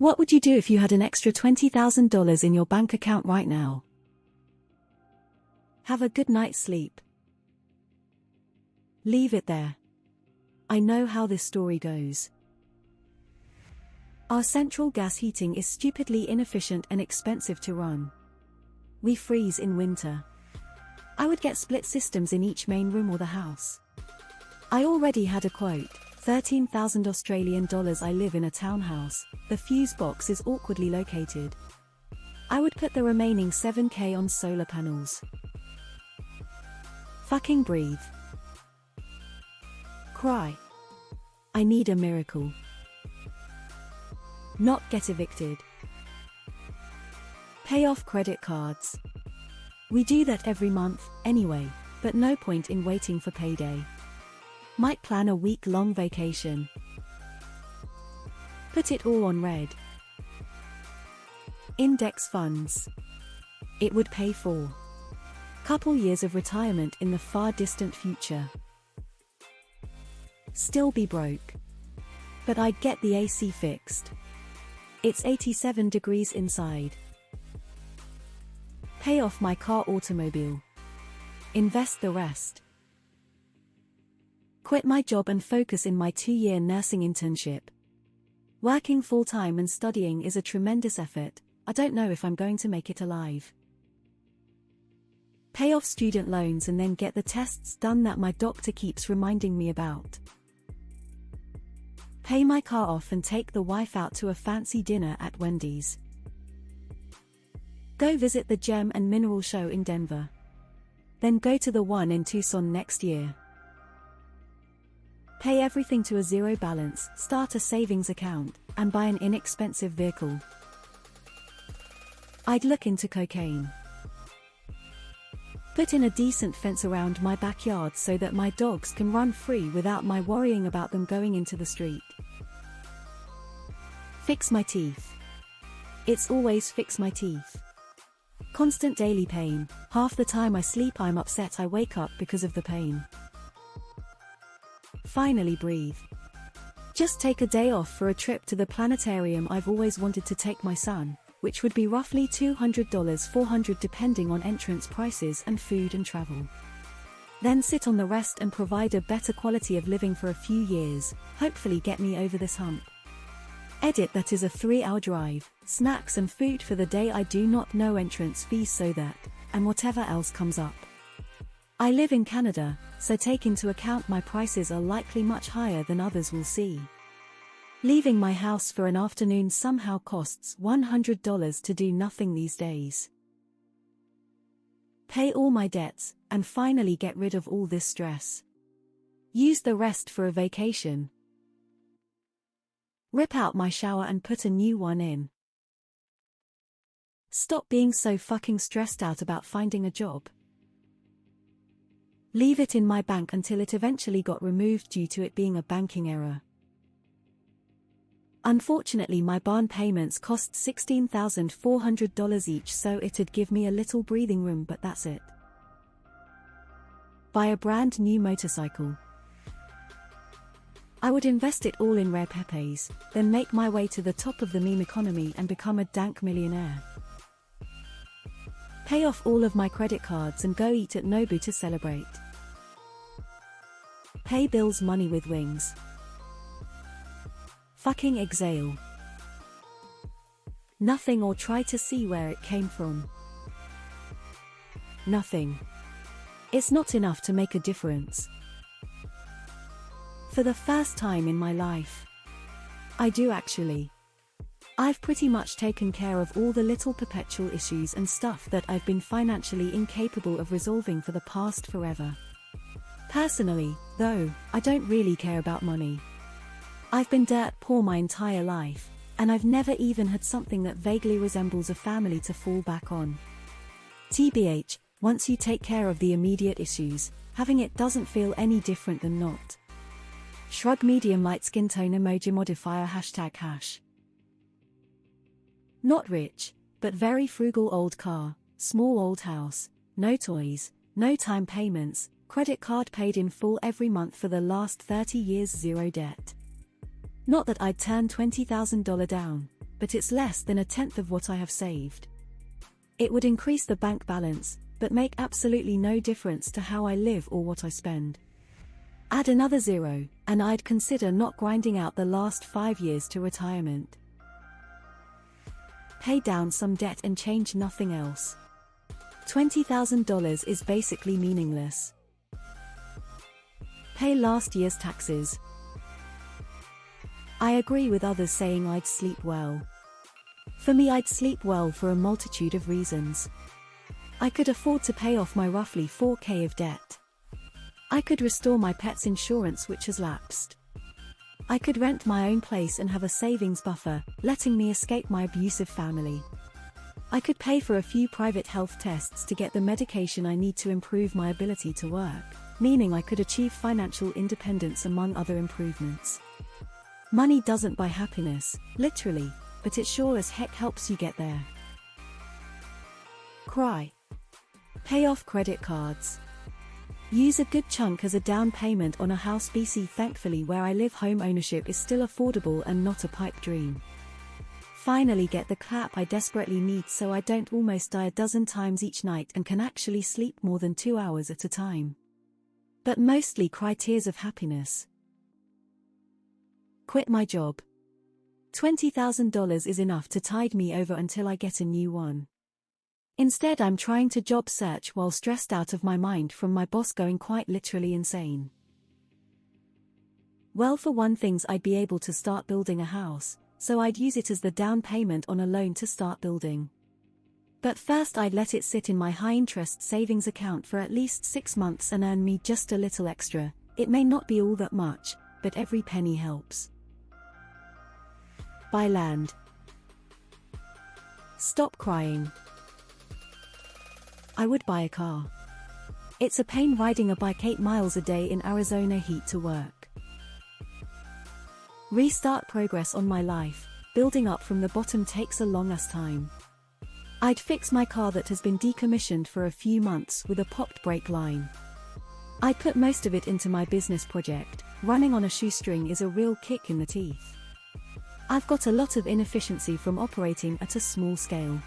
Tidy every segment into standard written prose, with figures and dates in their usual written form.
What would you do if you had an extra $20,000 in your bank account right now? Have a good night's sleep. Leave it there. I know how this story goes. Our central gas heating is stupidly inefficient and expensive to run. We freeze in winter. I would get split systems in each main room or the house. I already had a quote, 13,000 Australian dollars. I live in a townhouse, the fuse box is awkwardly located. I would put the remaining 7K on solar panels. Fucking breathe. Cry. I need a miracle. Not get evicted. Pay off credit cards. We do that every month, anyway, but no point in waiting for payday. Might plan a week-long vacation. Put it all on red. Index funds. It would pay for couple years of retirement in the far distant future. Still be broke. But I'd get the AC fixed. It's 87 degrees inside. Pay off my car automobile. Invest the rest. Quit my job and focus in my 2-year nursing internship. Working full-time and studying is a tremendous effort. I don't know if I'm going to make it alive. Pay off student loans and then get the tests done that my doctor keeps reminding me about. Pay my car off and take the wife out to a fancy dinner at Wendy's. Go visit the Gem and Mineral Show in Denver. Then go to the one in Tucson next year. Pay everything to a zero balance, start a savings account, and buy an inexpensive vehicle. I'd look into cocaine. Put in a decent fence around my backyard so that my dogs can run free without my worrying about them going into the street. Fix my teeth. It's always fix my teeth. Constant daily pain. Half the time I sleep I'm upset I wake up because of the pain. Finally breathe. Just take a day off for a trip to the planetarium. I've always wanted to take my son, which would be roughly $200, $400 depending on entrance prices and food and travel. Then sit on the rest and provide a better quality of living for a few years, hopefully get me over this hump. Edit: that is a 3-hour drive, snacks and food for the day. I do not know entrance fees so that, and whatever else comes up. I live in Canada, so take into account my prices are likely much higher than others will see. Leaving my house for an afternoon somehow costs $100 to do nothing these days. Pay all my debts, and finally get rid of all this stress. Use the rest for a vacation. Rip out my shower and put a new one in. Stop being so fucking stressed out about finding a job. Leave it in my bank until it eventually got removed due to it being a banking error. Unfortunately my barn payments cost $16,400 each, so it'd give me a little breathing room, but that's it. Buy a brand new motorcycle. I would invest it all in rare pepes, then make my way to the top of the meme economy and become a dank millionaire. Pay off all of my credit cards and go eat at Nobu to celebrate. Pay bills money with wings. Fucking exhale. Nothing, or try to see where it came from. Nothing. It's not enough to make a difference. For the first time in my life. I do actually. I've pretty much taken care of all the little perpetual issues and stuff that I've been financially incapable of resolving for the past forever. Personally, though, I don't really care about money. I've been dirt poor my entire life, and I've never even had something that vaguely resembles a family to fall back on. TBH, once you take care of the immediate issues, having it doesn't feel any different than not. Shrug medium light skin tone emoji modifier #hash. Not rich, but very frugal old car, small old house, no toys, no time payments, credit card paid in full every month for the last 30 years, zero debt. Not that I'd turn $20,000 down, but it's less than a tenth of what I have saved. It would increase the bank balance, but make absolutely no difference to how I live or what I spend. Add another zero, and I'd consider not grinding out the last 5 years to retirement. Pay down some debt and change nothing else. $20,000 is basically meaningless. Pay last year's taxes. I agree with others saying I'd sleep well. For me, I'd sleep well for a multitude of reasons. I could afford to pay off my roughly $4,000 of debt. I could restore my pet's insurance which has lapsed. I could rent my own place and have a savings buffer, letting me escape my abusive family. I could pay for a few private health tests to get the medication I need to improve my ability to work, meaning I could achieve financial independence among other improvements. Money doesn't buy happiness, literally, but it sure as heck helps you get there. Cry. Pay off credit cards. Use a good chunk as a down payment on a house. Thankfully where I live, home ownership is still affordable and not a pipe dream. Finally get the clap I desperately need so I don't almost die a dozen times each night and can actually sleep more than 2 hours at a time. But mostly cry tears of happiness. Quit my job. $20,000 is enough to tide me over until I get a new one. Instead, I'm trying to job search while stressed out of my mind from my boss going quite literally insane. Well, for one thing, I'd be able to start building a house, so I'd use it as the down payment on a loan to start building. But first I'd let it sit in my high-interest savings account for at least 6 months and earn me just a little extra. It may not be all that much, but every penny helps. Buy land. Stop crying. I would buy a car. It's a pain riding a bike 8 miles a day in Arizona heat to work. Restart progress on my life. Building up from the bottom takes a long-ass time. I'd fix my car that has been decommissioned for a few months with a popped brake line. I'd put most of it into my business project. Running on a shoestring is a real kick in the teeth. I've got a lot of inefficiency from operating at a small scale.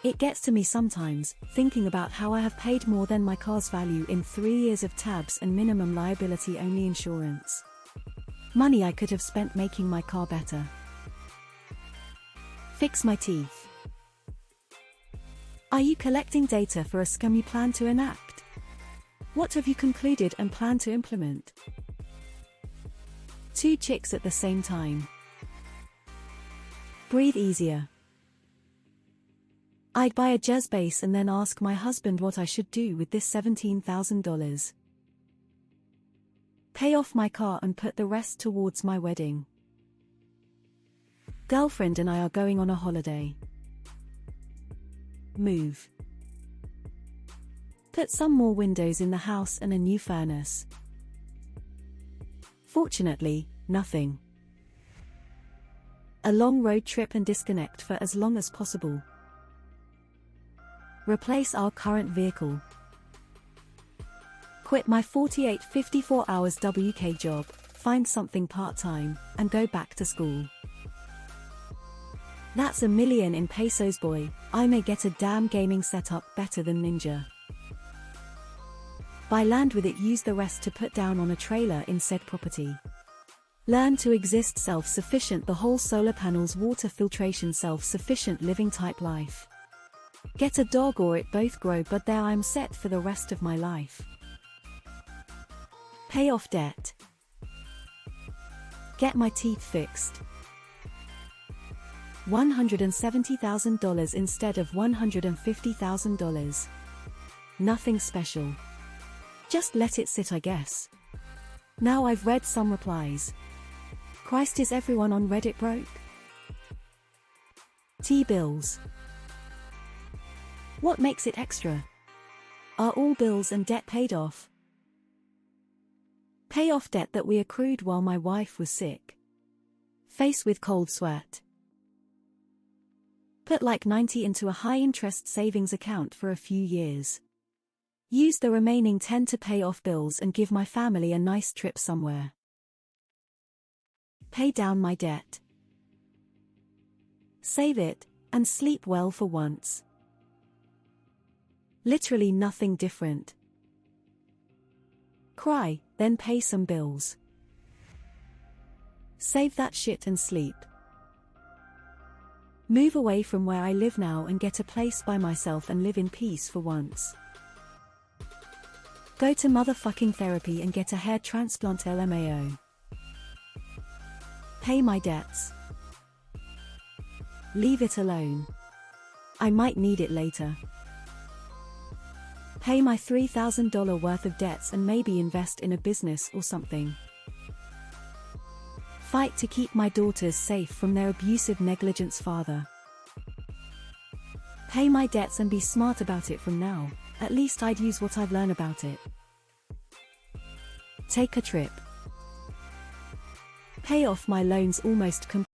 It gets to me sometimes, thinking about how I have paid more than my car's value in 3 years of tabs and minimum liability-only insurance. Money I could have spent making my car better. Fix my teeth. Are you collecting data for a scam you plan to enact? What have you concluded and plan to implement? 2 chicks at the same time. Breathe easier. I'd buy a jazz bass and then ask my husband what I should do with this $17,000. Pay off my car and put the rest towards my wedding. Girlfriend and I are going on a holiday. Move. Put some more windows in the house and a new furnace. Fortunately, nothing. A long road trip and disconnect for as long as possible. Replace our current vehicle. Quit my 48-54 hours WK job, find something part-time, and go back to school. That's $1 million in pesos, boy. I may get a damn gaming setup better than Ninja. Buy land with it, use the rest to put down on a trailer in said property. Learn to exist self-sufficient, the whole solar panels, water filtration, self-sufficient living type life. Get a dog or it both grow, but there I'm set for the rest of my life. Pay off debt. Get my teeth fixed. $170,000 instead of $150,000. Nothing special. Just let it sit, I guess. Now I've read some replies. Christ, is everyone on Reddit broke? T-bills. What makes it extra? Are all bills and debt paid off? Pay off debt that we accrued while my wife was sick. Face with cold sweat. Put like 90 into a high-interest savings account for a few years. Use the remaining 10 to pay off bills and give my family a nice trip somewhere. Pay down my debt. Save it, and sleep well for once. Literally nothing different. Cry, then pay some bills. Save that shit and sleep. Move away from where I live now and get a place by myself and live in peace for once. Go to motherfucking therapy and get a hair transplant LMAO. Pay my debts. Leave it alone. I might need it later. Pay my $3,000 worth of debts and maybe invest in a business or something. Fight to keep my daughters safe from their abusive negligent father. Pay my debts and be smart about it from now. At least I'd use what I've learned about it. Take a trip. Pay off my loans almost completely.